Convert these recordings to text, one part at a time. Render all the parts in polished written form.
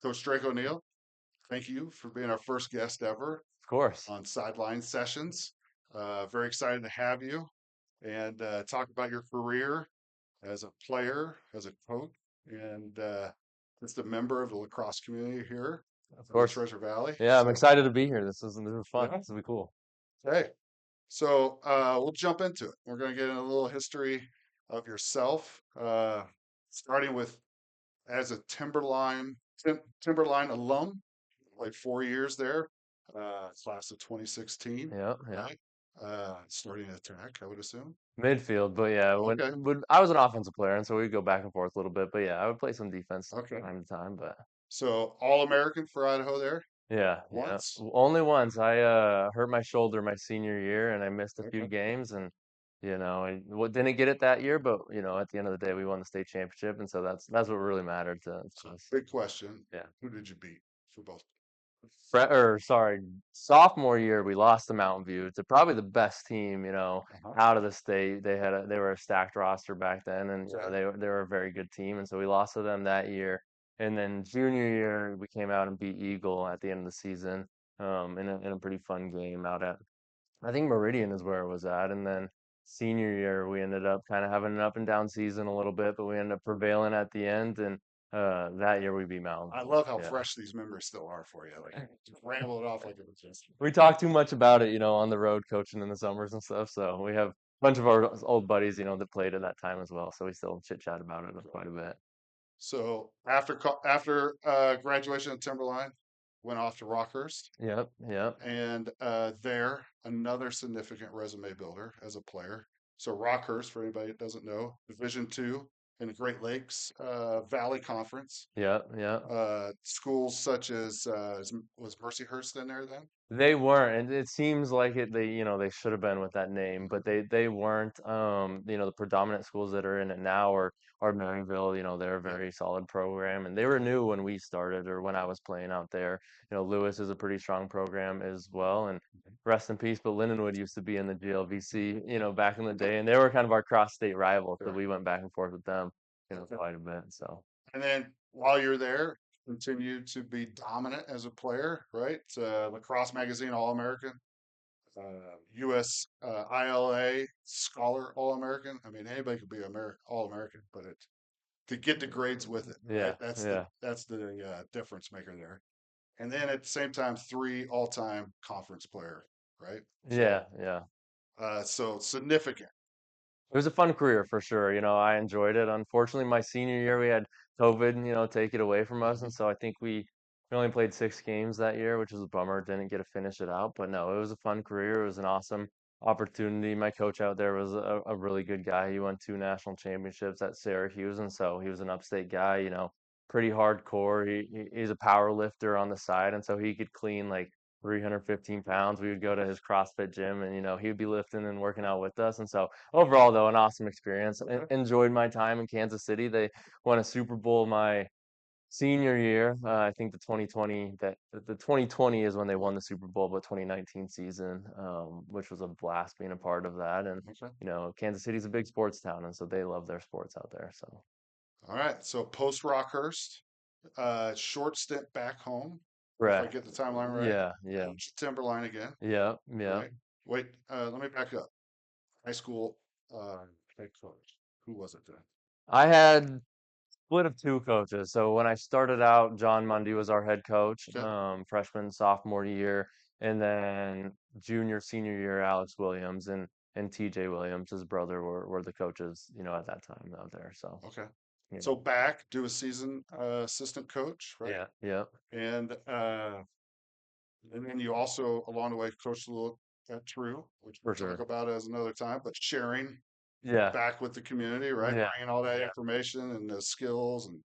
Coach Drake O'Neill, thank you for being our first guest ever Of course. on Sideline Sessions. Very excited to have you and talk about your career as a player, as a coach, and just a member of the lacrosse community here Of in the course. Treasure Valley. Yeah, I'm So, excited to be here. This is fun. yeah, This will be cool. hey. We'll jump into it. We're going to get in a little history of yourself, starting with as a Timberline alum, like 4 years there, class of 2016, Yeah, yeah. right? Starting at track, I would assume. Midfield, but yeah, Okay, when I was an offensive player, and so we'd go back and forth a little bit. But yeah, I would play some defense okay. time to time. But So All American for Idaho there yeah, yeah. once. Only once I hurt my shoulder my senior year, and I missed a few Okay. games, and didn't get it that year. But at the end of the day, we won the state championship, and so that's what really mattered to So us. big question. Yeah. Who did you beat for both? Sophomore year we lost to Mountain View to probably the best team, Uh-huh. out of the state. They were a stacked roster back then, and Okay. they were a very good team, and so we lost to them that year. And then junior year we came out and beat Eagle at the end of the season, in a pretty fun game out at I think Meridian is where it was at. And then senior year, we ended up kind of having an up and down season a little bit, but we ended up prevailing at the end. And that year we beat Mountain I View. love how Yeah. fresh these memories still are for you. Like just ramble it off like it was yesterday. We talk too much about it, on the road coaching in the summers and stuff. So we have a bunch of our old buddies, that played at that time as well. So we still chit chat about it quite a bit. So after graduation at Timberline, went off to Rockhurst, Yep, yep. and there another significant resume builder as a player. So Rockhurst, for anybody that doesn't know, Division II in the Great Lakes Valley Conference. Yep, yep. Schools such as was Mercyhurst in there then? They weren't, and it seems like they should have been with that name, but they weren't. The predominant schools that are in it now are Maryville. They're a Yeah. very solid program, and they were new when we started or when I was playing out there. Lewis is a pretty strong program as well, and rest in peace. But Lindenwood used to be in the GLVC, back in the day, and they were kind of our cross-state rivals, so Sure. we went back and forth with them, Okay. quite a bit. So And then while you're there, continue to be dominant as a player, right? Lacrosse Magazine All American, U.S. ILA Scholar All American. I mean, anybody could be All American, but to get the grades with it, right? yeah, yeah, That's the difference maker there. And then at the same time, three all-time conference player, right? yeah, yeah. So significant. It was a fun career for sure. I enjoyed it. Unfortunately, my senior year we had COVID, take it away from us, Mhm. and so I think we only played 6 games that year, which was a bummer. Didn't get to finish it out, but no, it was a fun career. It was an awesome opportunity. My coach out there was a really good guy. He won 2 national championships at Syracuse, and so he was an upstate guy. Pretty hardcore. He's a power lifter on the side, and so he could clean like 315 pounds. We would go to his CrossFit gym, and he would be lifting and working out with us, and so. Overall, though, an awesome experience. Okay. Enjoyed my time in Kansas City. They won a Super Bowl my senior year. I think the 2020 is when they won the Super Bowl, but 2019 season, which was a blast being a part of that. And Okay. Kansas City's a big sports town, and so they love their sports out there. So All right. So post Rockhurst, short stint back home, if I right, get the timeline right. yeah, yeah, Coach Timberline again, yeah, yeah. right? Wait, let me back up. High school head coach. Who was it then? I had split of two coaches. So when I started out, John Mundy was our head coach, Okay. freshman, sophomore year, and then junior, senior year, Alex Williams and TJ Williams, his brother, were the coaches, at that time out there. So, Okay. yeah, So back, do a season assistant coach, right? yeah, yeah, And then you also along the way coached a little at True, which we'll for talk sure. about as another time. But sharing Yeah, back with the community, right? yeah, Bringing all that yeah, information and the skills and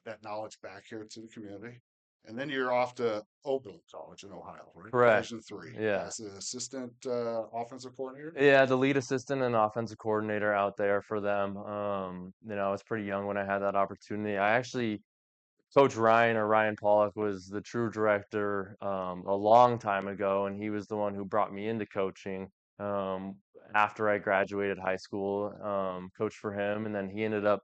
that knowledge back here to the community. And then you're off to Oakland College in Ohio, right? correct. Division III Yeah. as an assistant offensive coordinator. Yeah, the lead assistant and offensive coordinator out there for them. I was pretty young when I had that opportunity. I actually Coach Ryan or Ryan Pollock was the true director a long time ago, and he was the one who brought me into coaching after I graduated high school. Coached for him, and then he ended up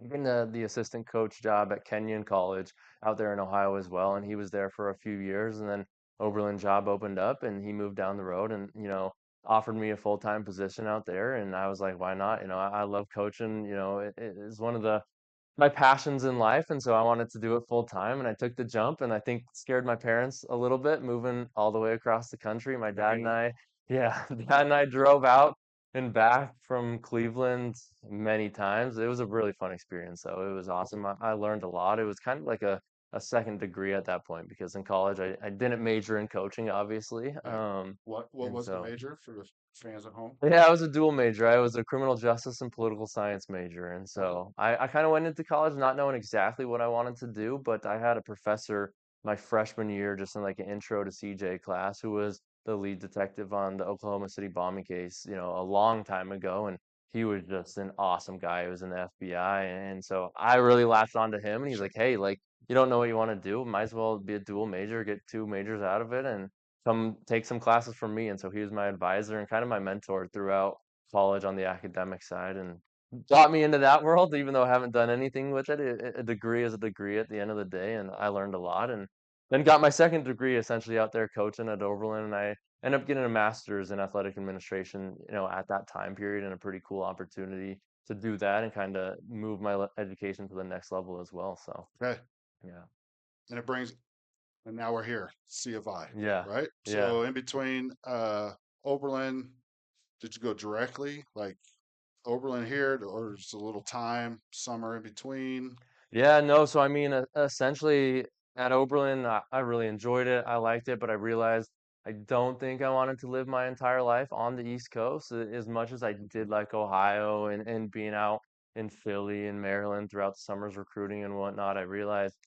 getting the assistant coach job at Kenyon College out there in Ohio as well. And he was there for a few years, and then Oberlin job opened up, and he moved down the road, and offered me a full-time position out there, and I was like, why not? I love coaching. It is one of the my passions in life, and so I wanted to do it full time, and I took the jump, and I think scared my parents a little bit moving all the way across the country. My dad and Really? I, yeah, dad and I drove out and back from Cleveland many times. It was a really fun experience, though. It was awesome. I learned a lot. It was kind of like a second degree at that point because in college I didn't major in coaching, obviously. Right. What And was the so major for the fans at home? yeah, I was a dual major. I was a criminal justice and political science major. And Okay. so I kind of went into college not knowing exactly what I wanted to do, but I had a professor my freshman year, just in like an intro to CJ class, who was the lead detective on the Oklahoma City bombing case, a long time ago. And he was just an awesome guy. He was in the FBI. And so I really latched onto him. And he's like, hey, like, you don't know what you want to do. Might as well be a dual major, get two majors out of it. And come take some classes from me. And so he was my advisor and kind of my mentor throughout college on the academic side and got me into that world, even though I haven't done anything with it. A degree is a degree at the end of the day, and I learned a lot. And then got my second degree essentially out there coaching at Oberlin, and I ended up getting a master's in athletic administration, at that time period, and a pretty cool opportunity to do that and kind of move my education to the next level as well. So, Okay. yeah, And it brings, and now we're here, C of I, yeah, right? yeah. So in between Oberlin, did you go directly like Oberlin here, or just a little time, summer in between? Yeah, no, so I mean, essentially at Oberlin, I really enjoyed it. I liked it, but I realized I don't think I wanted to live my entire life on the East Coast as much as I did Mhm. like Ohio and being out in Philly and Maryland throughout the summers recruiting and whatnot. I realized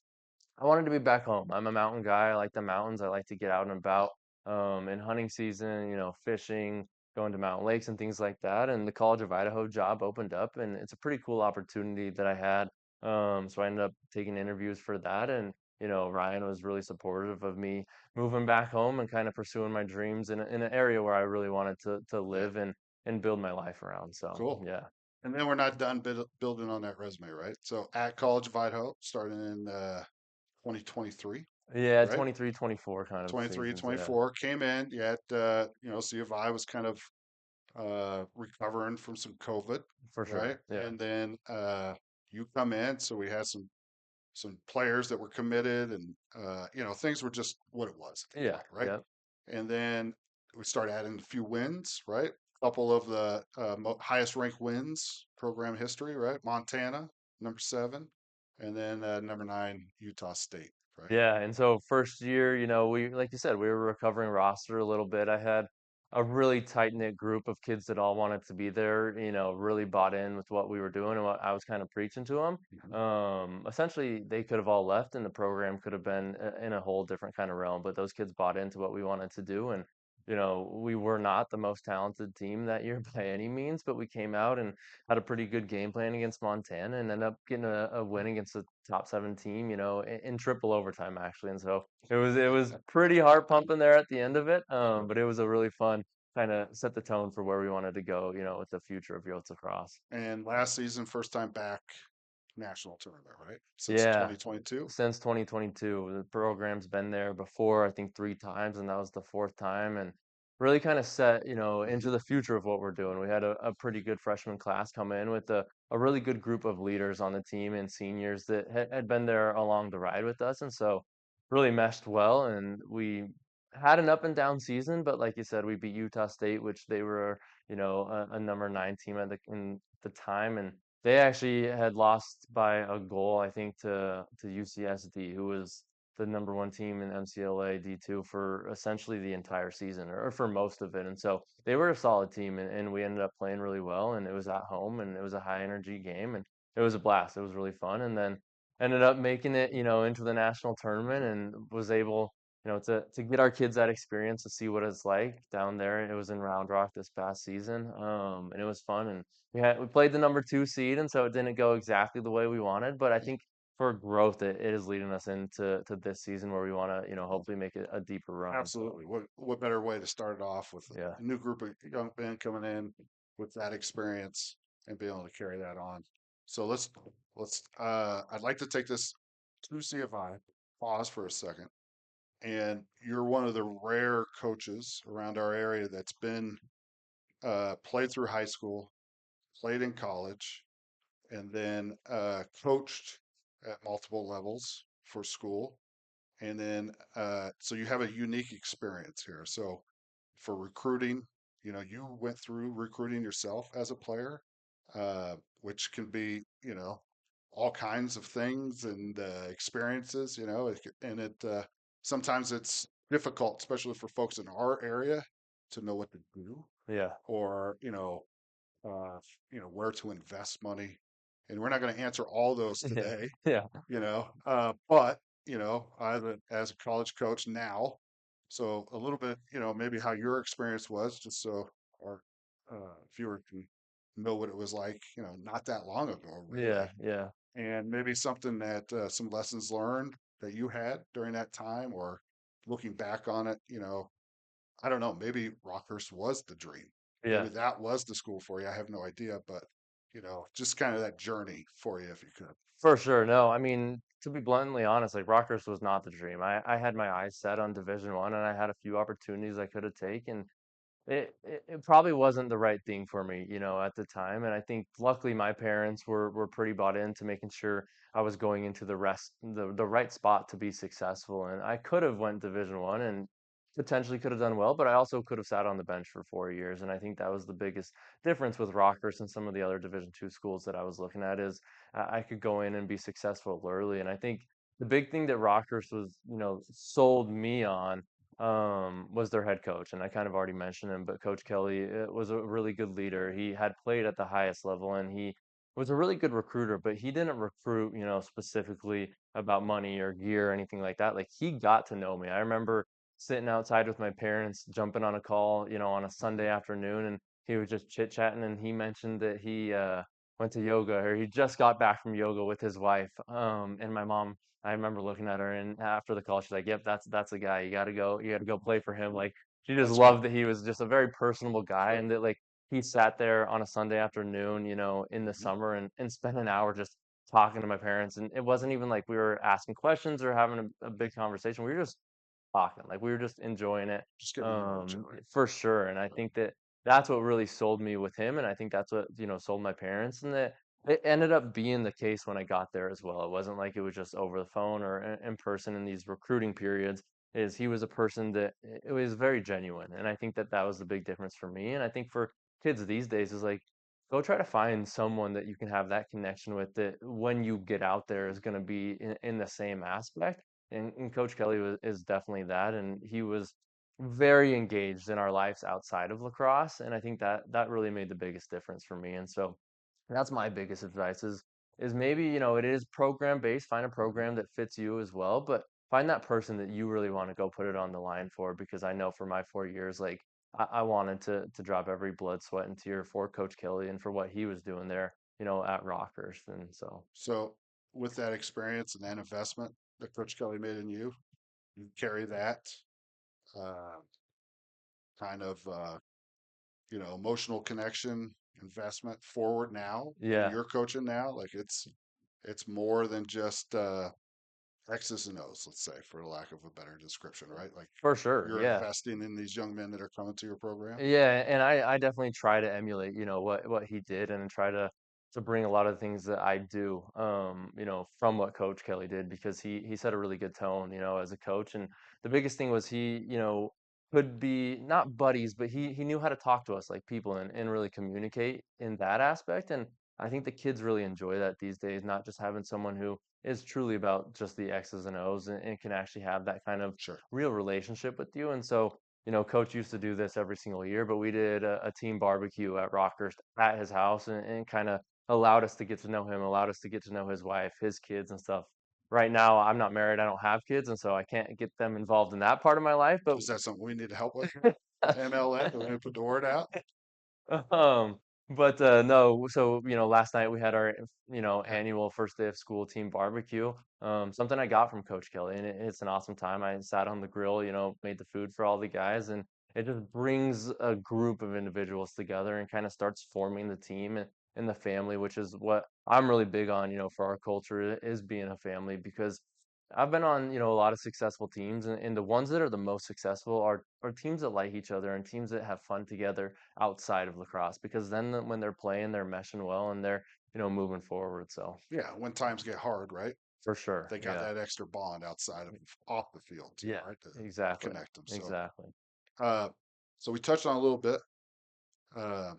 I wanted to be back home. I'm a mountain guy. I like the mountains. I like to get out and Yeah. about in hunting season, fishing, going to mountain lakes and things like that. And the College of Idaho job opened up, and it's a pretty cool opportunity that I had. So I ended up taking interviews for that, and Ryan was really supportive of me moving back home and kind of pursuing my dreams in an area where I really wanted to Yeah. live and build my life around. So Cool. yeah, And then we're not done building on that resume, right? So at College of Idaho, starting in 2023, yeah, right? 23, 24 kind of 23, seasons. Yeah, 24 came in. Yet, C of I was kind of recovering from some COVID, for right? sure. Yeah, And then you come in, so we had some players that were committed, and things were just what it was at the yeah, point, right? yeah. And then we started adding a few wins, right? A couple of the highest ranked wins program history, right? Montana, number 7, and then number 9, Utah State, right? Yeah, and so first year, we like you said, we were a recovering roster a little bit. I had a really tight-knit group of kids that all wanted to be there, really bought in with what we were doing and what I was kind of preaching to them. Mhm. Essentially, they could have all left and the program could have been in a whole different kind of realm, but those kids bought into what we wanted to do. And we were not the most talented team that year by any means, but we came out and had a pretty good game plan against Montana and ended up getting a win against a top 7 team, in triple overtime actually. And so it was pretty heart pumping there at the end of it. Sure. But it was a really fun kind of set the tone for where we wanted to go, with the future of Yields Lacrosse. And last season, first time back national tournament, right? Since Yeah, 2022. since 2022, the program's been there before, I think 3 times, and that was the fourth time, and really kind of set, into Hmm. the future of what we're doing. We had a pretty good freshman class come in with a really good group of leaders on the team and seniors that had been there along the ride with us, and so really meshed well. And we had an up and down season, but like you said, we beat Utah State, which they were, a number 9 team in the time, and they actually had lost by a goal, I think, to UCSD, who was the number 1 team in MCLA D2 for essentially the entire season or for most of it. And so they were a solid team, and we ended up playing really well. And it was at home, and it was a high energy game, and it was a blast. It was really fun. And then ended up making it, into the national tournament and was able, to get our kids that experience to see what it's like down there. It was in Round Rock this past season, and it was fun. And we played the number 2 seed, and so it didn't go exactly the way we wanted. But I think for growth, it is leading us into this season where we want to, hopefully make it a deeper run. So Absolutely. What better way to start it off with yeah, a new group of young men coming in with that experience and being able to carry that on. So I'd like to take this to CFI, pause for a second. And you're one of the rare coaches around our area that's been played through high school, played in college, and then coached at multiple levels for school. And then, so you have a unique experience here. So for recruiting, you went through recruiting yourself as a player, which can be, all kinds of things and experiences, and sometimes it's difficult, especially for folks in our area, to know what to do Yeah. or, uh, where to invest money. And we're not going to answer all those Yeah. today, Yeah. but as a college coach now, so a little bit, maybe how your experience was, just so our viewer can know what it was like, not that long ago, Yeah. really, Yeah. and maybe something that some lessons learned that you had during that time, or looking back on it, I don't know, maybe Rockhurst was the dream. Yeah. Maybe that was the school for you. I have no idea, but just kind of that journey for you, if you could. For sure. No, I mean, to be bluntly honest, like Rockhurst was not the dream. I had my eyes set on Division 1 and I had a few opportunities I could have taken. It probably wasn't the right thing for me, at the time. And I think luckily my parents were pretty bought into making sure I was going into the right spot to be successful. And I could have went Division 1 and potentially could have done well, but I also could have sat on the bench for 4 years. And I think that was the biggest difference with Rockers and some of the other Division 2 schools that I was looking at is I could go in and be successful early. And I think the big thing that Rockers was, sold me on was their head coach, and I kind of already mentioned him, but Coach Kelly was a really good leader. He had played at the highest level, and he was a really good recruiter, but he didn't recruit, specifically about money or gear or anything like that. Like he got to know me. I remember sitting outside with my parents, jumping on a call, on a Sunday afternoon, and he was just chit chatting, and he mentioned that he went to yoga or he just got back from yoga with his wife. And my mom I remember looking at her and after the call, she's like, "Yep, that's a guy. You got to go play for him." Like she just That's loved cool. that he was just a very personable guy Sure. and that like he sat there on a Sunday afternoon, in the Mhm. summer and spent an hour just talking to my parents. And it wasn't even like we were asking questions or having a big conversation. We were just talking. Like we were just enjoying it, Just getting to know each other. for sure. And I think that that's what really sold me with him, and I think that's what sold my parents, and that it ended up being the case when I got there as well. It wasn't like it was just over the phone or in person in these recruiting periods. Is he was a person that it was very genuine, and I think that that was the big difference for me. And I think for kids these days is like go try to find someone that you can have that connection with that when you get out there is going to be in the same aspect and Coach Kelly is definitely that, and he was very engaged in our lives outside of lacrosse, and I think that that really made the biggest difference for me. And so that's my biggest advice is maybe it is program based. Find a Mhm. program that fits you as well, but find that person that you really want to go put it on the line for. Because I know for my 4 years, like I wanted to drop every blood, sweat, and tear for Coach Kelly and for what he was doing there, at Rockers, and so. So, with that experience and that investment that Coach Kelly made in you, you carry that uh, kind of emotional connection investment forward now in Yeah, your coaching now. Like it's more than just X's and O's, let's say, for lack of a better description, right? Like for sure. you're Yeah. investing in these young men that are coming to your program. Yeah, and I definitely try to emulate, what he did and try to bring a lot of the things that I do, from what Coach Kelly did because he set a really good tone, as a coach. And the biggest thing was he, could be not buddies, but he knew how to talk to us like people and really communicate in that aspect. And I think the kids really enjoy that these days, not just having someone who is truly about just the X's and O's and can actually have that kind of Sure. real relationship with you. And so Coach used to do this every single year, but we did a team barbecue at Rockhurst at his house and kind of allowed us to get to know him, allowed us to get to know his wife, his kids, and stuff. Right now, I'm not married, I don't have kids, and so I can't get them involved in that part of my life. But Is that something we need to help with? MLA, do we need to put the word out? Um, but no, so last night we had our Yeah. annual first day of school team barbecue. Something I got from Coach Kelly, and it's an awesome time. I sat on the grill, made the food for all the guys, and it just brings a group of individuals together and kind of starts forming the team. and the family, which is what I'm really big on, for our culture is being a family because I've been on, a lot of successful teams, and the ones that are the most successful are teams that like each other and teams that have fun together outside of lacrosse because then when they're playing, they're meshing well and they're, moving forward. So Yeah, when times get hard, right? for sure. They got Yeah. that extra bond outside of off the field too, Yeah, right? To exactly. connect them. Exactly. Uh, so we touched on a little bit uh,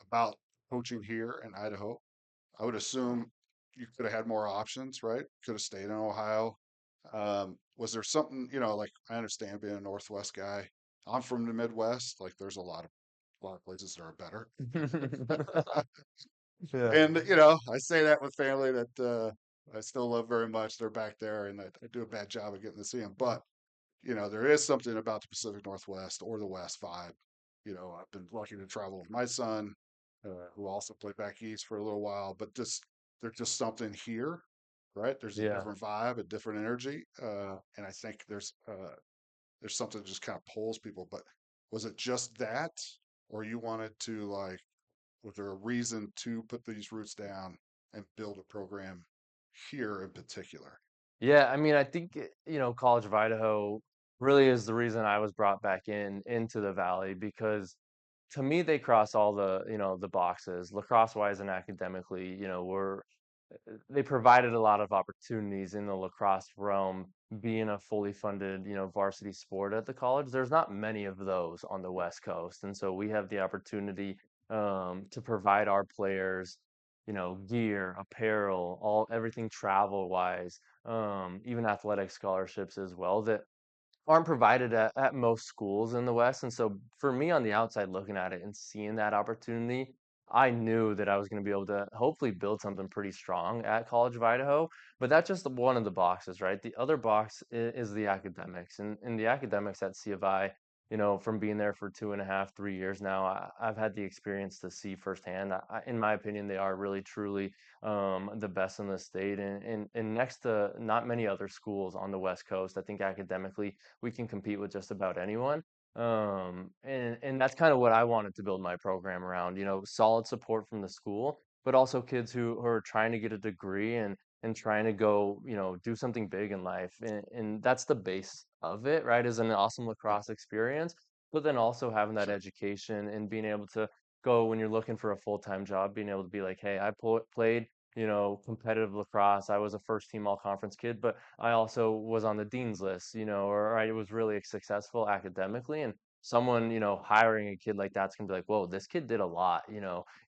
about coaching here in Idaho. I would assume you could have had more options, right? Could have stayed in Ohio. Was there something, like I understand being a Northwest guy. I'm from the Midwest. Like there's a lot of places that are better. Yeah. And I say that with family that I still love very much. They're back there, and I do a bad job of getting to see them. But there is something about the Pacific Northwest or the West vibe. I've been lucky to travel with my son, who also played back east for a little while. But just there's just something here, right? There's a Yeah. different vibe, a different energy, and I think there's something that just kind of pulls people. But was it just that, or you wanted to like? Was there a reason to put these roots down and build a program here in particular? Yeah, I mean, I think College of Idaho really is the reason I was brought back into the Valley because to me they cross all the boxes, lacrosse wise and academically, they provided a lot of opportunities in the lacrosse realm, being a fully funded, varsity sport at the college. There's not many of those on the West Coast, and so we have the opportunity to provide our players, gear, apparel, everything travel wise, even athletic scholarships as well that aren't provided at most schools in the West. And so for me on the outside looking at it and seeing that opportunity, I knew that I was going to be able to hopefully build something pretty strong at College of Idaho. But that's just one of the boxes, right? The other box is the academics. And the academics at C of I, from being there for 2.5, 3 years now, I've had the experience to see firsthand. In my opinion, they are really, truly the best in the state. And next to not many other schools on the West Coast, I think academically, we can compete with just about anyone. And that's kind of what I wanted to build my program around, solid support from the school, but also kids who are trying to get a degree and trying to go, do something big in life. And that's the base of it, right? Is an awesome Yeah, lacrosse experience, but then also having that sure. education and being able to go when you're looking for a full-time job, being able to be like, hey, I played, competitive lacrosse. I was a first team all conference kid, but I also was on the dean's list, or I was really successful academically. And someone, hiring a kid like that's gonna be like, whoa, this kid did a lot,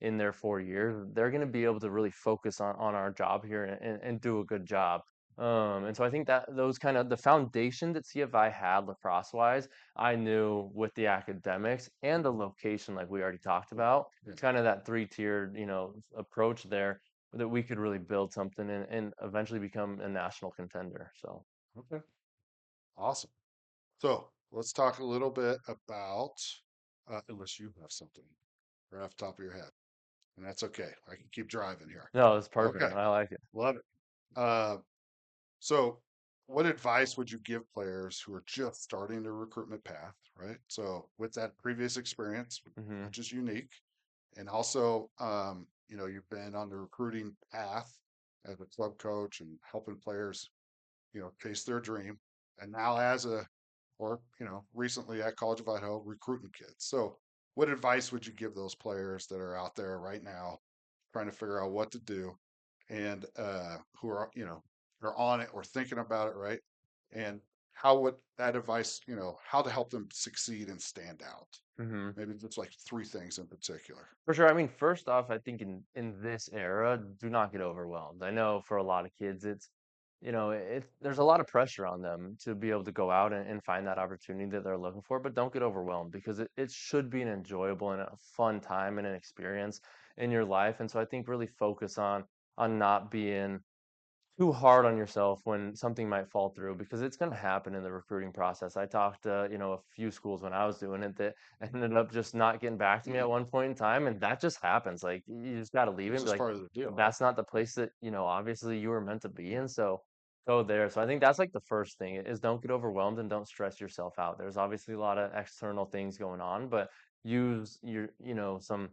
in their 4 years. They're gonna be able to really focus on our job here and do a good job. And so I think that those kind of the foundation that CFI had lacrosse wise, I knew with the academics and the location, like we already talked about, Yeah. kind of that three-tiered, approach there that we could really build something and eventually become a national contender. So, Okay. Awesome. So let's talk a little bit about, unless you have something right off the top of your head, and that's okay. I can keep driving here. no, it's Okay. perfect. I like it. Love it. Uh, so what advice would you give players who are just starting their recruitment path, right? So with that previous experience, Hmm. which is unique, and also, you've been on the recruiting path as a club coach and helping players, chase their dream. And now or, recently at College of Idaho, recruiting kids. So what advice would you give those players that are out there right now trying to figure out what to do and who are, are on it or thinking about it, right? And how would that advice, how to help them succeed and stand out? Hmm. Maybe just like three things in particular. For sure. I mean, first off, I think in this era, do not get overwhelmed. I know for a lot of kids, there's a lot of pressure on them to be able to go out and find that opportunity that they're looking for, but don't get overwhelmed because it should be an enjoyable and a fun time and an experience in your life. And so I think really focus on not being too hard on yourself when something might fall through because it's going to happen in the recruiting process. I talked to, a few schools when I was doing it that ended up just not getting back to me Mm, at one point in time. And that just happens. Like you just got to leave it it's and be just like, part of the deal, right? that's not the Yeah. place that, obviously you were meant to be in. So go there. So I think that's like the first thing is don't get overwhelmed and don't stress yourself out. There's obviously a lot of external things going on, but use some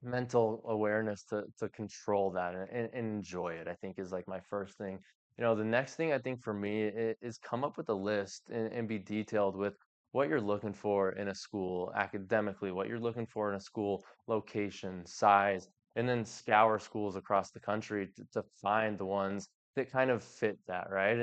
mental awareness to control that and enjoy it, I think is like my first thing. The next thing I think for me is come up with a list and be detailed with what you're looking for in a school academically, what you're looking for in a school, location, size, and then scour schools across the country to find the ones that kind of fit that, right?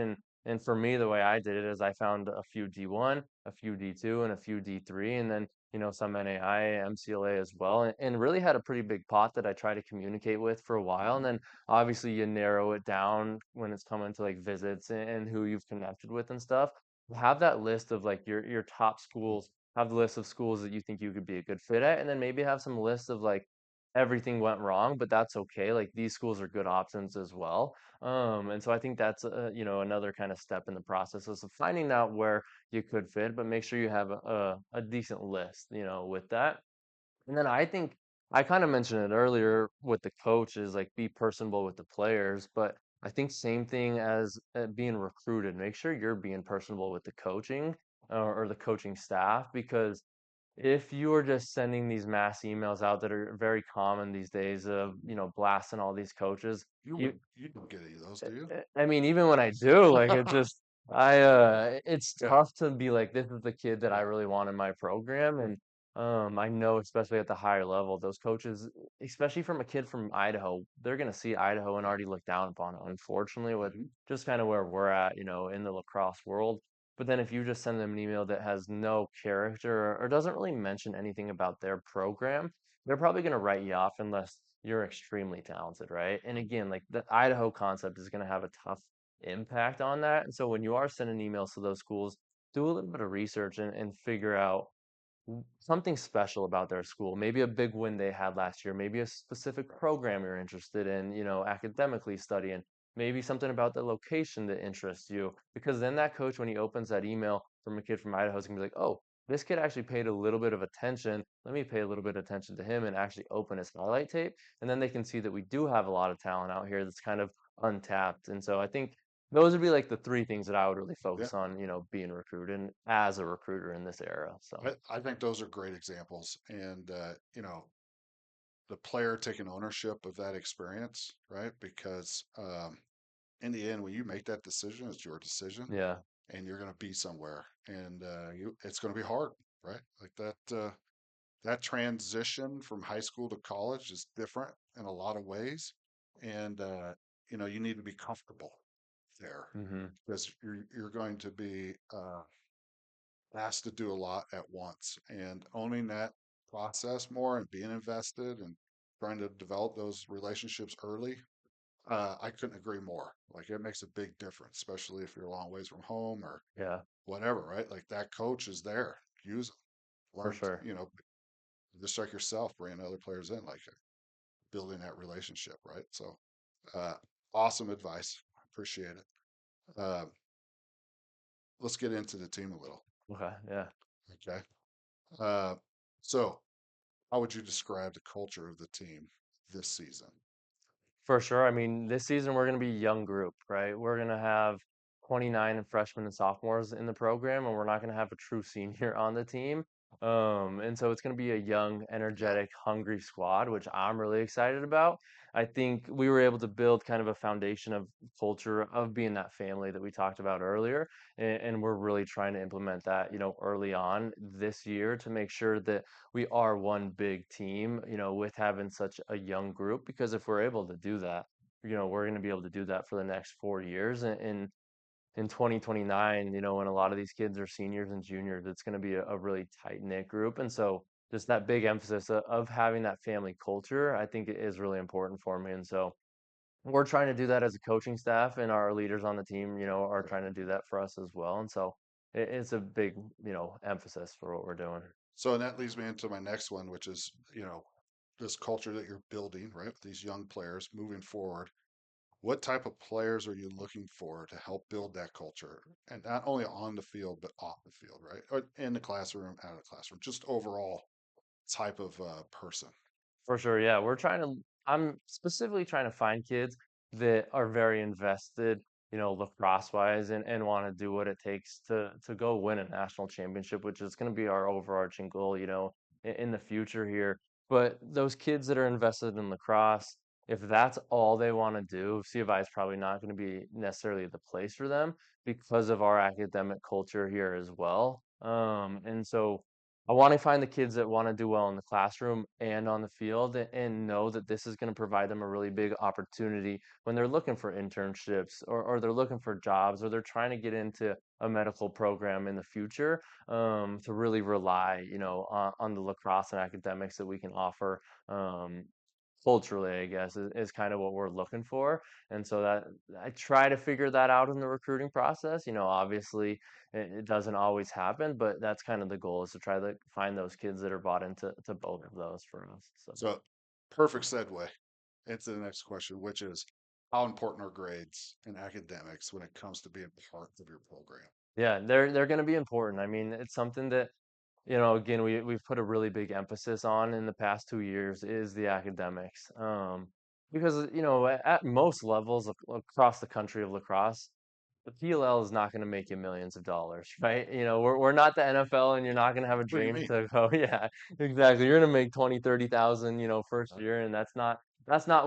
And for me, the way I did it is I found a few D1, a few D2, and a few D3, and then some NAI, MCLA as well, and really had a pretty big pot that I try to communicate with for a while. And then obviously you narrow it down when it's coming to like visits and who you've connected with and stuff. Have that list of like your top schools, have the list of schools that you think you could be a good fit at, and then maybe have some lists of like everything went wrong, but that's okay. Like these schools are good options as well. And so I think that's another kind of step in the process of finding out where you could fit, but make sure you have a decent list, with that. And then I think I kind of mentioned it earlier with the coach is like be personable with the players, but I think same thing as being recruited. Make sure you're being personable with the coaching or the coaching staff because if you are just sending these mass emails out that are very common these days of, blasting all these coaches, you You don't get any of those, do you? I mean, even when I do, like it just it's Yeah, tough to be like, this is the kid that I yeah. really want in my program. And I know especially at the higher level, those coaches, especially from a kid from Idaho, they're gonna see Idaho and already look down upon it, unfortunately, with Mhm. just kind of where we're at, in the lacrosse world. But then if you just send them an email that has no character or doesn't really mention anything about their program, they're probably going to write you off unless you're extremely talented, right? And again, like the Idaho concept is going to have a tough impact on that. And so when you are sending emails to those schools, do a little bit of research and figure out something special about their school. Maybe a big win they had last year, maybe a specific program you're interested in, academically studying, maybe something about the location that interests you. Because then that coach, when he opens that email from a kid from Idaho, is gonna be like, oh, this kid actually paid a little bit of attention. Let me pay a little bit of attention to him and actually open his highlight tape. And then they can see that we do have a lot of talent out here that's kind of untapped. And so I think those would be like the three things that I would really Yeah. focus on, being recruited and as a recruiter in this era. So I think those are great examples. And, the player taking ownership of that experience, right? Because in the end, when you make that decision, it's your decision yeah. and you're going to be somewhere and it's going to be hard, right? Like that transition from high school to college is different in a lot of ways. And, you need to be comfortable there Hmm. because you're going to be asked to do a lot at once and owning that process more and being invested and trying to develop those relationships early. I couldn't agree more. Like it makes a big difference, especially if you're a long ways from home or Yeah, whatever, right? Like that coach is there. Use them. for Learn, sure. just like yourself, bringing other players in, like building that relationship, right? So, uh, awesome advice. Appreciate it. Let's get into the team a little. Okay, yeah. Okay. Uh, so how would you describe the culture of the team this season? For sure. I mean, this season we're going to be a young group, right? We're going to have 29 freshmen and sophomores in the program, and we're not going to have a true senior on the team. And so it's going to be a young, Yeah. energetic, hungry squad, which I'm really excited about. I think we were able to build kind of a foundation of culture of being that family that we talked about earlier. And we're really trying to implement that, early on this year to make sure that we are one big team, with having such a young group. Because if we're able to do that, we're going to be able to do that for the next 4 years. And in 2029, when a lot of these kids are seniors and juniors, it's going to be a really tight knit group. And so just that big emphasis of having that family culture, I think is really important for me. And so we're trying to do that as a coaching staff, and our leaders on the team, are trying to do that for us as well. And so it's a big, emphasis for what we're doing. So, and that leads me into my next one, which is, this culture that you're building, right? With these young players moving forward. What type of players are you looking for to help build that culture? And not only on the field, but off the field, right? Or in the classroom, out of the classroom, just overall type of person. For sure, yeah. I'm specifically trying to find kids that are very invested, lacrosse wise and want to do what it takes to go win a national championship, which is going to be our overarching goal, in the future here. But those kids that are invested in lacrosse, if that's all they want to do, C of I is probably not going to be necessarily the place for them because of our academic culture here as well. And so I want to find the kids that want to do well in the classroom and on the field and know that this is going to provide them a really big opportunity when they're looking for internships or they're looking for jobs or they're trying to get into a medical program in the future, to really rely, on the lacrosse and academics that we can offer, um, culturally, I guess, is kind of what we're looking for. And so that I try to figure that out in the recruiting process. Obviously it doesn't always happen, but that's kind of the goal is to try to find those kids that are bought into both of those for us. So So, perfect segue into the next question, which is how important are grades and academics when it comes to being part of your program? yeah, they're going to be important. I mean, it's something that again, we've put a really big emphasis on in the past 2 years is the academics. Because at most levels across the country of lacrosse, the PLL is not going to make you millions of dollars, right? We're not the NFL, and you're not going to have a What do you dream mean? to go, yeah, exactly. You're going to make 20, 30,000, first Uh, year, and that's not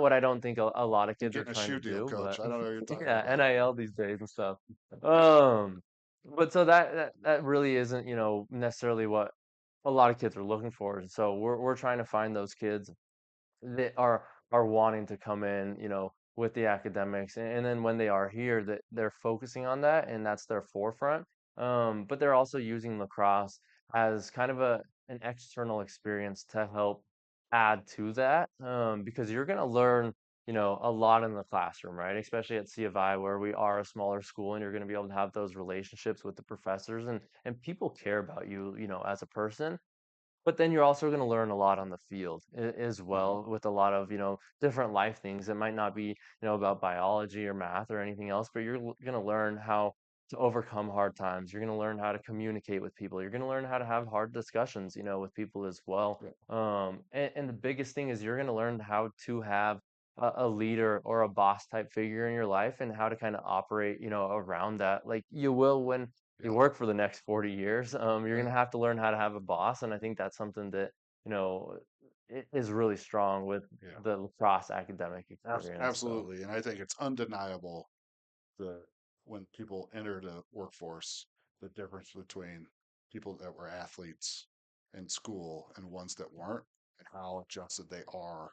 what I don't think a lot of I'm kids are getting a trying to shoe deal, do, but coach. I don't know what you're talking yeah, about. NIL these days and stuff. Um, but so that really isn't, necessarily what a lot of kids are looking for. And so we're trying to find those kids that are wanting to come in, with the academics, and then when they are here, that they're focusing on that, and that's their forefront. But they're also using lacrosse as kind of an external experience to help add to that, because you're going to learn, a lot in the classroom, right? Especially at C of I, where we are a smaller school, and you're going to be able to have those relationships with the professors, and people care about you, as a person. But then you're also going to learn a lot on the field as Hmm. well, with a lot of, different life things that might not be, about biology or math or anything else, but you're going to learn how to overcome hard times. You're going to learn how to communicate with people. You're going to learn how to have hard discussions, with people as well. Yeah, And the biggest thing is you're going to learn how to have a leader or a boss type figure in your life and how to kind of operate, around that. Like you will when you yeah, work for the next 40 years. You're yeah, going to have to learn how to have a boss. And I think that's something that, is really strong with yeah. the lacrosse academic experience. So, Absolutely. And I think it's undeniable the when people enter the workforce, the difference between people that were athletes in school and ones that weren't, and how adjusted they are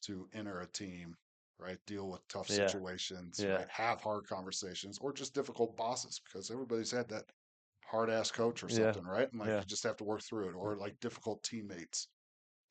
to enter a team, right? Deal with tough yeah, situations, yeah, right? Have hard conversations or just difficult bosses because everybody's had that hard ass coach or yeah, something, right? And like yeah, you just have to work through it, or like difficult teammates.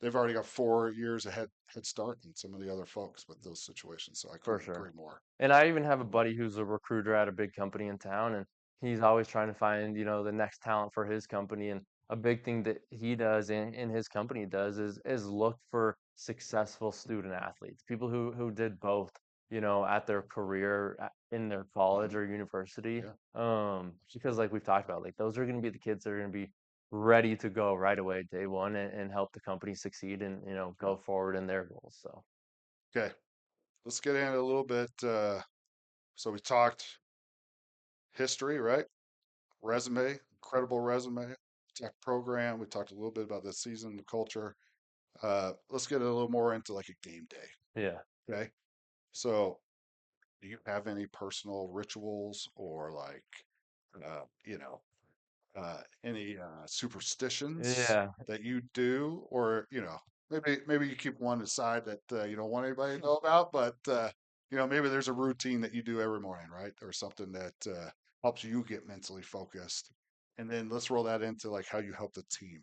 They've already got 4 years head start than some of the other folks with those situations. So I for couldn't sure. agree more. And I even have a buddy who's a recruiter at a big company in town, and he's always trying to find, the next talent for his company. And a big thing that he does in his company does is look for successful student athletes, people who did both, at their career in their college Hmm. or university. Yeah, Because absolutely. like we've talked about, like those are going to be the kids that are going to be ready to go right away, day one, and help the company succeed and, Yeah. go forward in their goals. So Okay, let's get into a little bit. So we talked history, right? Resume, incredible resume. We talked program. We talked a little bit about the season, the culture. Let's get a little more into like a game day. yeah, Okay. So, do you have any personal rituals or like, uh, you know, any superstitions yeah, that you do, or maybe you keep one aside that you don't want anybody to know about, but maybe there's a routine that you do every morning, right, or something that helps you get mentally focused, and then let's roll that into like how you help the team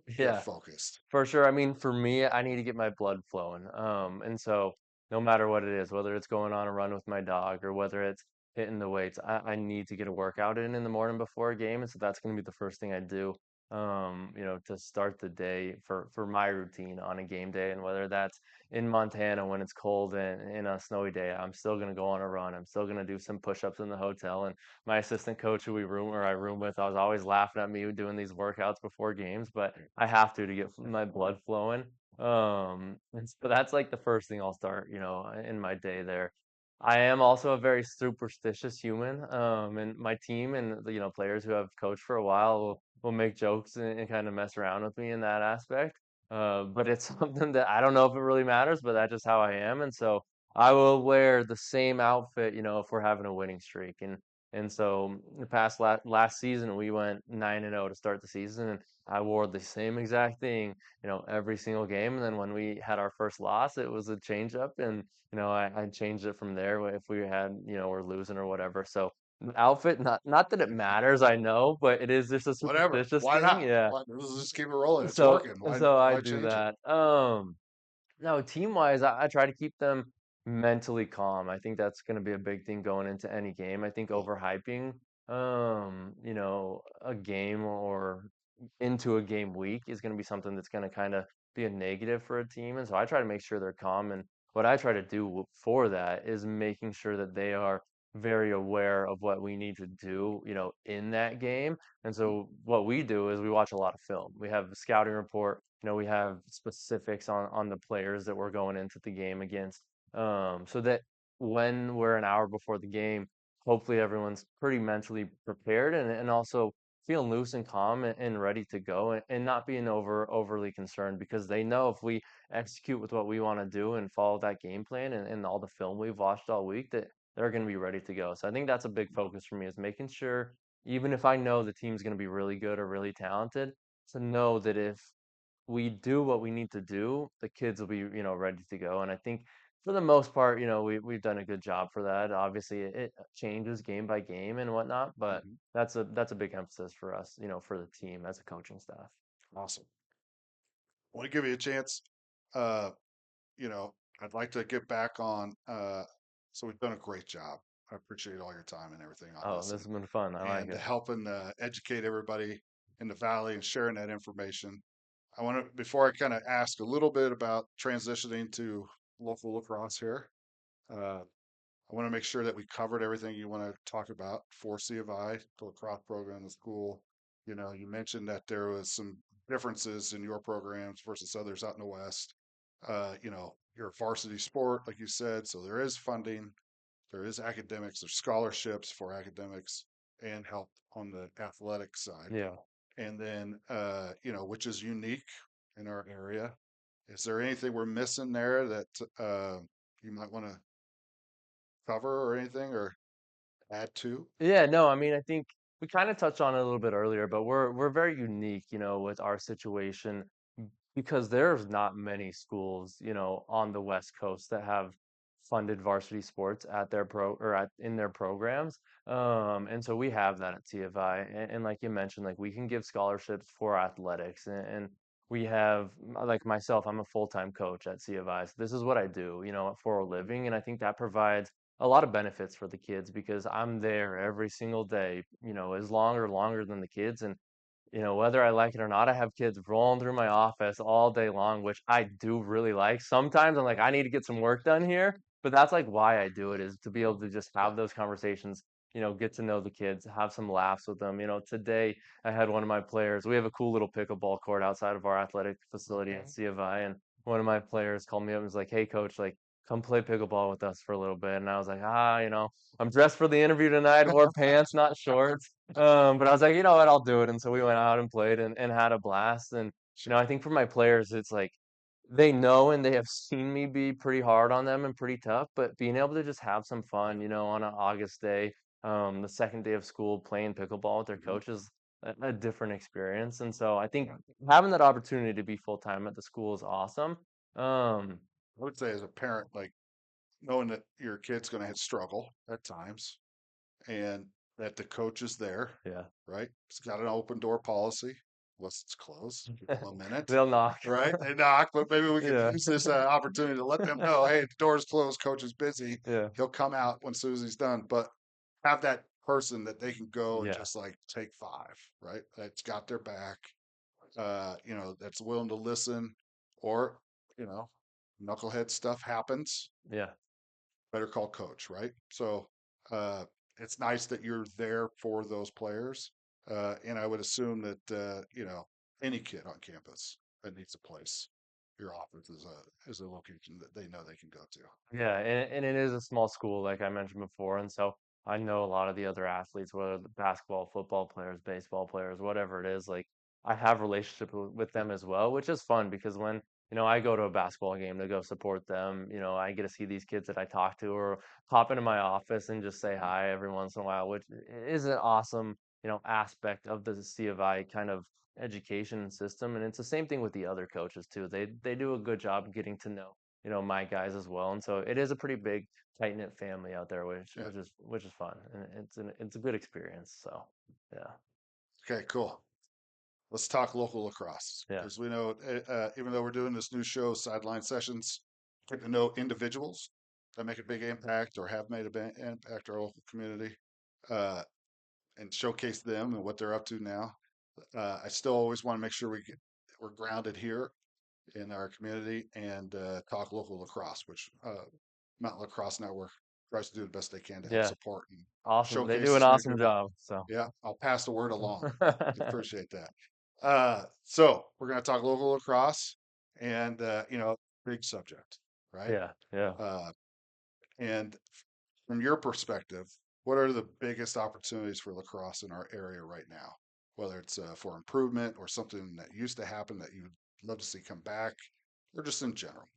get yeah. focused. For sure. I mean, for me, I need to get my blood flowing. And so no matter what it is, whether it's going on a run with my dog or whether it's hitting the weights, I need to get a workout in the morning before a game. And so that's going to be the first thing I do, to start the day for my routine on a game day. And whether that's in Montana when it's cold and in a snowy day, I'm still going to go on a run. I'm still going to do some push-ups in the hotel. And my assistant coach who I room with, I was always laughing at me doing these workouts before games, but I have to get my blood flowing. And so that's like the first thing I'll start, in my day there. I am also a very superstitious human, and my team and the, players who have coached for a while will make jokes and kind of mess around with me in that aspect. But it's something that I don't know if it really matters, but that's just how I am. And so I will wear the same outfit, if we're having a winning streak. And so the past last season we went 9-0 to start the season, and I wore the same exact thing, every single game. And then when we had our first loss, it was a change up, and I changed it from there if we had, we're losing or whatever. So outfit, not that it matters, I know, but it is just a Whatever. superstitious Why thing. not? Yeah. Why, let's just keep it rolling. It's So working. so I Why do change it? that. No, team wise, I try to keep them mentally calm. I think that's going to be a big thing going into any game. I think Cool. overhyping, a game or into a game week is going to be something that's going to kind of be a negative for a team. And so I try to make sure they're calm. And what I try to do for that is making sure that they are very aware of what we need to do, in that game. And Mhm. so what we do is we watch a lot of film. We have a scouting report, we have specifics on the players that we're going into the game against, so that when we're an hour before the game, hopefully everyone's pretty mentally prepared, and also feeling loose and calm and ready to go, and not being overly concerned, because they know if we execute with what we want to do and follow that game plan and all the film we've watched all week, that they're going to be ready to go. So I think that's a big focus for me, is making sure, even if I know the team's going to be really good or really talented, to know that if we do what we need to do, the kids will be, ready to go. And I think for the most part, we've done a good job for that. Obviously, it changes game by game and whatnot, but Mhm. that's a big emphasis for us, for the team as a coaching staff. Awesome. I want to give you a chance. Uh, you know, I'd like to get back on. So we've done a great job. I appreciate all your time and everything on Oh, this, this has been fun. I like and it. helping educate everybody in the valley and sharing that information. I want to, before I kind of ask a little bit about transitioning to local lacrosse here. Uh, I want to make sure that we covered everything you want to talk about for C of I, the lacrosse program in the school. You mentioned that there was some differences in your programs versus others out in the West. You're a varsity sport, like you said, so there is funding, there is academics, there's scholarships for academics and help on the athletic side. Yeah. And then, which is unique in our area. Is there anything we're missing there that you might want to cover or anything or add to? Yeah, no, I mean, I think we kind of touched on it a little bit earlier, but we're very unique, with our situation, because there's not many schools, on the West Coast that have funded varsity sports at their in their programs. And so we have that at TFI, and like you mentioned, like we can give scholarships for athletics, and we have, like myself, I'm a full-time coach at CFI, so this is what I do, for a living, and I think that provides a lot of benefits for the kids, because I'm there every single day, as longer than the kids. And whether I like it or not, I have kids rolling through my office all day long, which I do really like. Sometimes I'm like, I need to get some work done here, but that's like why I do it, is to be able to just Yeah. have those conversations, get to know the kids, have some laughs with them. Today I had one of my players, we have a cool little pickleball court outside of our athletic facility at C of I, and one of my players called me up and was like, "Hey coach, like, come play pickleball with us for a little bit." And I was like, I'm dressed for the interview tonight, wore pants, not shorts. But I was like, you know what, I'll do it. And so we went out and played and had a blast. And, Sure. I think for my players, it's like they know and they have seen me be pretty hard on them and pretty tough, but being able to just have some fun, on an August day, the second day of school, playing pickleball with their Mhm. coaches, a different experience. And so I think having that opportunity to be full time at the school is awesome. Um, I would say as a parent, like knowing that your kid's going to struggle at times and that the coach is there, yeah. right? It's got an open door policy. Once it's closed, give them a minute, They'll knock. right? They knock, but maybe we can Yeah. use this opportunity to let them know, hey, the door's closed, coach is busy. Yeah. He'll come out when Susie's done, but have that person that they can go and Yeah. just like take five, right? That's got their back, that's willing to listen, or, you know, knucklehead stuff happens. Yeah. Better call coach, right? So uh, it's nice that you're there for those players. And I would assume that, any kid on campus that needs a place, your office is a location that they know they can go to. Yeah, and it is a small school, like I mentioned before, and so I know a lot of the other athletes, whether the basketball, football players, baseball players, whatever it is. Like I have relationship with Yeah, them as well, which is fun because when, I go to a basketball game to go support them, I get to see these kids that I talk to or pop into my office and just say hi every once in a while, which is an awesome, aspect of the C of I kind of education system. And it's the same thing with the other coaches too. They do a good job getting to know, my guys as well. And so it is a pretty big tight knit family out there, which yeah. which is fun and it's a good experience. So yeah, Okay, cool. Let's talk local lacrosse yeah, because we know, even though we're doing this new show, Sideline Sessions, get to know individuals that make a big impact or have made a big impact our local community, uh, and showcase them and what they're up to now. I still always want to make sure we're grounded here in our community and talk local lacrosse, which Mountain Lacrosse Network tries to do the best they can to help yeah, support and awesome. They showcase do an this major awesome event. job. So Yeah, I'll pass the word along. Appreciate that. So we're going to talk local lacrosse and, big subject, right? yeah, yeah. Uh, and from your perspective, what are the biggest opportunities for lacrosse in our area right now? Whether it's for improvement or something that used to happen that you'd love to see come back, or just in general.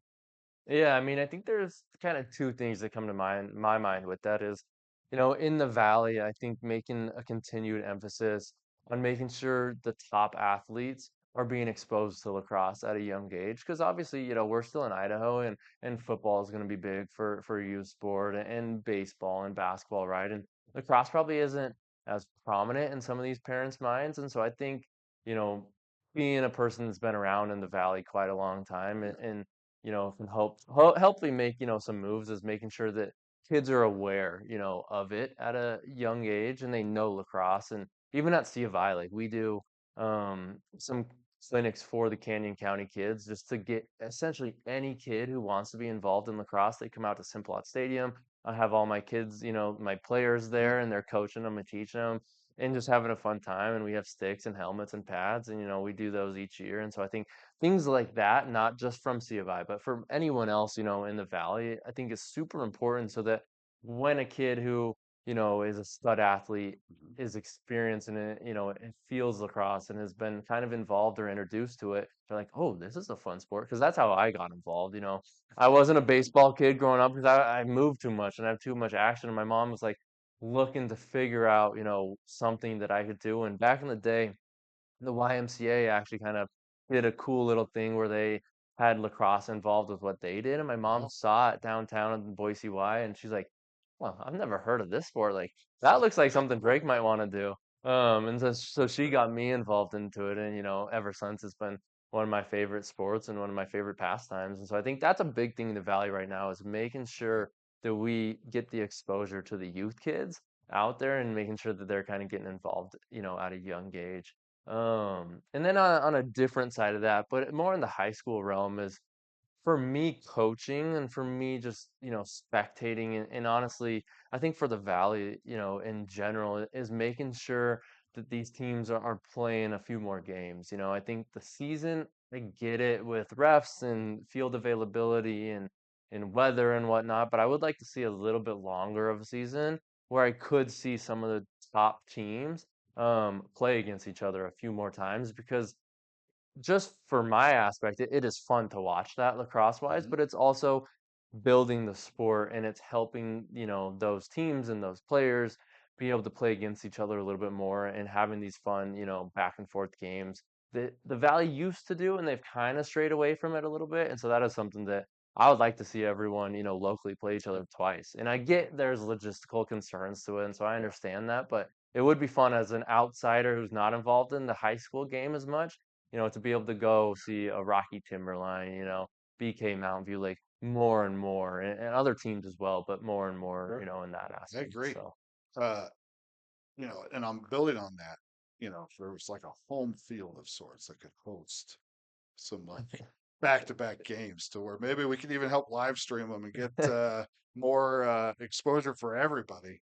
Yeah, I mean, I think there's kind of two things that come to my mind with that is, in the valley, I think making a continued emphasis on making sure the top athletes are being exposed to lacrosse at a young age. Because obviously, we're still in Idaho and football is going to be big for youth sport and baseball and basketball, right? And lacrosse probably isn't as prominent in some of these parents' minds. And so I think, you know, being a person that's been around in the valley quite a long time Yeah, and can hopefully make, some moves is making sure that kids are aware, of it at a young age and they know lacrosse. And even at C of I, like we do some clinics for the Canyon County kids just to get essentially any kid who wants to be involved in lacrosse. They come out to Simplot Stadium. I have all my kids, my players yeah, there and they're coaching them and teaching them and just having a fun time. And we have sticks and helmets and pads and, we do those each year. And so I think things like that, not just from C of I, but for anyone else, in the valley, I think is super important so that when a kid who, is a stud athlete mhm, is experiencing it, and feels lacrosse and has been kind of involved or introduced to it, they're like, oh, this is a fun sport. Because that's how I got involved. I wasn't a baseball kid growing up because I moved too much and I have too much action. And my mom was like looking to figure out, something that I could do. And back in the day, the YMCA actually kind of did a cool little thing where they had lacrosse involved with what they did. And my mom uh-huh, saw it downtown in Boise Y, and she's like, well, I've never heard of this sport. Like, that looks like something Drake might want to do. And so she got me involved into it. And, ever since it's been one of my favorite sports and one of my favorite pastimes. And so I think that's a big thing in the Valley right now is making yeah, sure that we get the exposure to the youth kids out there and making sure that they're kind of getting involved, at a young age. And then on a different side of that, but more in the high school realm is for me coaching and for me just, spectating and honestly, I think for the Valley, in general, is making sure that these teams are playing a few more games. I think the season, I get it with refs and field availability and weather and whatnot, but I would like to see a little bit longer of a season where I could see some of the top teams play against each other a few more times because just for my aspect, it is fun to watch that lacrosse wise, mhm, but it's also building the sport and it's helping, those teams and those players be able to play against each other a little bit more and having these fun, back and forth games that the Valley used to do and they've kind of strayed away from it a little bit. And so that is something that I would like to see everyone, locally play each other twice. And I get there's logistical concerns to it, and so I yeah, understand that, but it would be fun as an outsider who's not involved in the high school game as much, to be able to go see a Rocky Timberline, BK Mountain View, like more and more, and other teams as well, but more and more, sure. in that I aspect. agree. So Uh, and I'm building on that. If there was like a home field of sorts that could host some like back-to-back games to where maybe we could even help live stream them and get more exposure for everybody.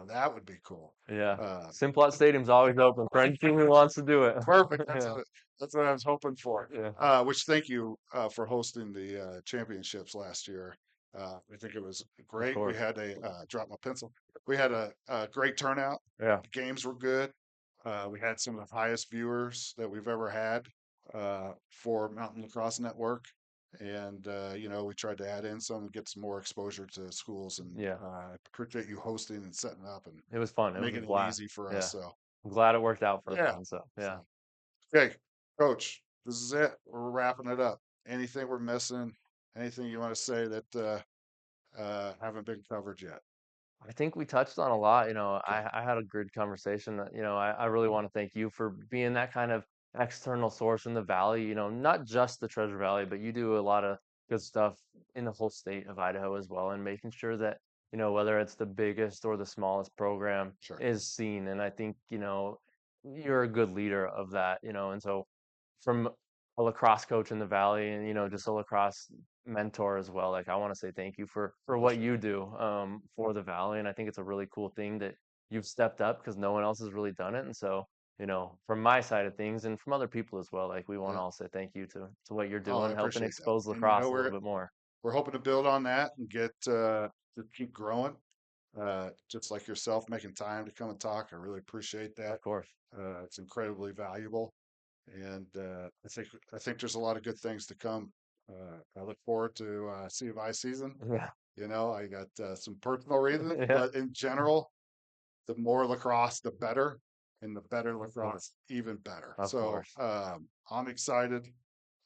That would be cool. yeah, Uh, Simplot Stadium's always open for any team who wants to do it. Perfect. Yeah, That's what I was hoping for. yeah, Which thank you for hosting the championships last year. I think it was of great. We course. had a drop my pencil. We had a great turnout. Yeah, The games were good. We had some of the highest viewers that we've ever had for Mountain Lacrosse Network. And, we tried to add in some, get some more exposure to schools. And Yeah, I appreciate you hosting and setting up and it was fun. It was a making it blast. easy for us. Yeah, So, I'm glad it worked out for us yeah. then. So yeah. So, okay, Coach, this is it. We're wrapping it up. Anything we're missing? Anything you want to say that haven't been covered yet? I think we touched on a lot. Okay, I had a good conversation. I really want to thank you for being that kind of external source in the valley. Not just the Treasure Valley, but you do a lot of good stuff in the whole state of Idaho as well, and making sure that, whether it's the biggest or the smallest program sure. is seen. And I think, you're a good leader of that, and so from a lacrosse coach in the valley and, just a lacrosse mentor as well. Like I want to say thank you for what Appreciate you it. do for the valley, and I think it's a really cool thing that you've stepped up because no one else has really done it. And so, from my side of things and from other people as well, like we want to Yeah. all say thank you to what you're Oh, I doing, helping appreciate that. expose And lacrosse a little bit more. we're hoping to build on that and get to keep growing. Just like yourself, making time to come and talk. I really appreciate that. Of course. It's incredibly valuable, and I think there's a lot of good things to come. I look forward to C of I season. Yeah. I got some personal reasons, Yeah. but in general, the more lacrosse, the better, and the better Of course. lacrosse, even better. Of So course. I'm excited.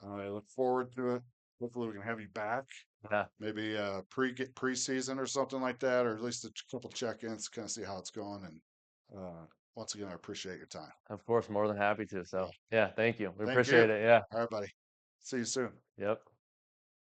I look forward to it. Hopefully, we can have you back, Yeah. maybe preseason or something like that, or at least a couple check-ins, kind of see how it's going. And once again, I appreciate your time. Of course. More than happy to. Yeah, So yeah, thank you. We thank you. appreciate it. Yeah. All right, buddy. See you soon. Yep.